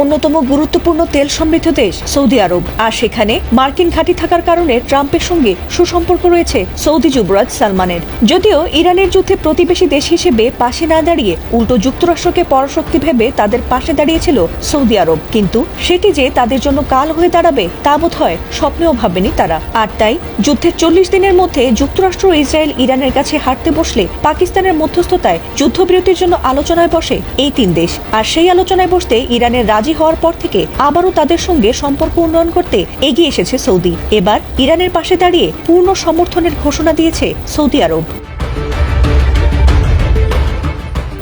অন্যতম গুরুত্বপূর্ণ তেল সমৃদ্ধ দেশ সৌদি আরব, আর সেখানে মার্কিন ঘাঁটি থাকার কারণে ট্রাম্পের সঙ্গে সুসম্পর্ক রয়েছে সৌদি যুবরাজ সালমানের। যদিও ইরানের যুদ্ধে প্রতিবেশী দেশ হিসেবে পাশে না দাঁড়িয়ে উল্টো যুক্তরাষ্ট্রকে পরাশক্তি ভেবে তাদের পাশে দাঁড়িয়েছিল সৌদি আরব, কিন্তু সেটি যে তাদের জন্য কাল হয়ে দাঁড়াবে তা বোধ হয় স্বপ্নেও ভাবেনি তারা। আর তাই যুদ্ধের 40 দিনের মধ্যে যুক্তরাষ্ট্র ও ইসরায়েল ইরানের কাছে হাঁটতে বসলে পাকিস্তানের মধ্যস্থতায় যুদ্ধবিরতির জন্য আলোচনায় বসে এই তিন দেশ। আর সেই আলোচনায় বসতে ইরানের রাজি হওয়ার পর থেকে আবারও তাদের সঙ্গে সম্পর্ক উন্নয়ন করতে এগিয়ে এসেছে সৌদি। এবার ইরানের পাশে দাঁড়িয়ে পূর্ণ সমর্থনের ঘোষণা দিয়েছে সৌদি আরব।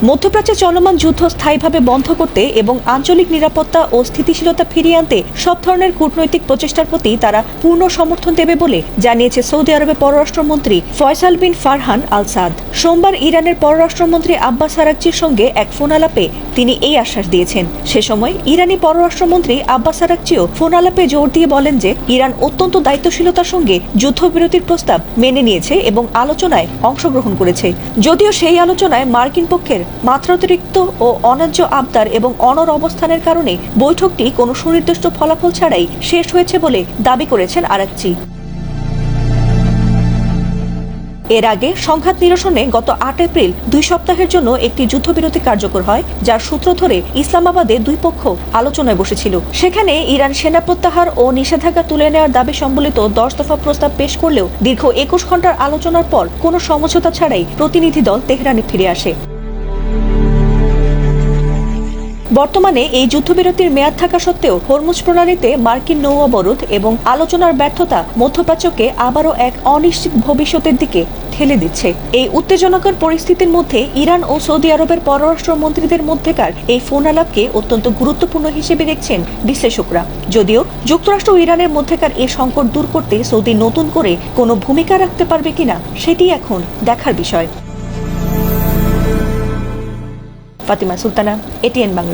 মধ্যপ্রাচ্যে চলমান যুদ্ধ স্থায়ীভাবে বন্ধ করতে এবং আঞ্চলিক নিরাপত্তা ও স্থিতিশীলতা ফিরিয়ে আনতে সব ধরনের কূটনৈতিক প্রচেষ্টার প্রতি তারা পূর্ণ সমর্থন দেবে বলে জানিয়েছে সৌদি আরবের পররাষ্ট্রমন্ত্রী ফয়সাল বিন ফারহান আল সাদ। সোমবার ইরানের পররাষ্ট্রমন্ত্রী আব্বাস আরাকচির সঙ্গে এক ফোন আলাপে তিনি এই আশ্বাস দিয়েছেন। সে সময় ইরানি পররাষ্ট্রমন্ত্রী আব্বাস আরাকচিও ফোন আলাপে জোর দিয়ে বলেন যে ইরান অত্যন্ত দায়িত্বশীলতার সঙ্গে যুদ্ধবিরতির প্রস্তাব মেনে নিয়েছে এবং আলোচনায় অংশগ্রহণ করেছে। যদিও সেই আলোচনায় মার্কিন পক্ষের মাত্রাতিরিক্ত ও অন্যায্য আবদার এবং অনড় অবস্থানের কারণে বৈঠকটি কোনো সুনির্দিষ্ট ফলাফল ছাড়াই শেষ হয়েছে বলে দাবি করেছেন আরাকচি। এর আগে সংঘাত নিরসনে গত 8 এপ্রিল 2 সপ্তাহের জন্য একটি যুদ্ধবিরতি কার্যকর হয়, যার সূত্র ধরে ইসলামাবাদে দুই পক্ষ আলোচনায় বসেছিল। সেখানে ইরান সেনা প্রত্যাহার ও নিষেধাজ্ঞা তুলে নেওয়ার দাবি সম্বলিত 10 দফা প্রস্তাব পেশ করলেও দীর্ঘ 21 ঘন্টার আলোচনার পর কোনো সমঝোতা ছাড়াই প্রতিনিধি দল তেহরানে ফিরে আসে। বর্তমানে এই যুদ্ধবিরতির মেয়াদ থাকা সত্ত্বেও হরমুজ প্রণালীতে মার্কিন নৌ অবরোধ এবং আলোচনার ব্যর্থতা মধ্যপ্রাচ্যকে আবারও এক অনিশ্চিত ভবিষ্যতের দিকে ঠেলে দিচ্ছে। এই উত্তেজনাকর পরিস্থিতির মধ্যে ইরান ও সৌদি আরবের পররাষ্ট্রমন্ত্রীদের মধ্যেকার এই ফোন আলাপকে অত্যন্ত গুরুত্বপূর্ণ হিসেবে দেখছেন বিশ্লেষকরা। যদিও যুক্তরাষ্ট্র ও ইরানের মধ্যকার এই সংকট দূর করতে সৌদি নতুন করে কোনো ভূমিকা রাখতে পারবে কিনা সেটি এখন দেখার বিষয়। ফাতিমা সুলতানা, এটিএন বাংলা।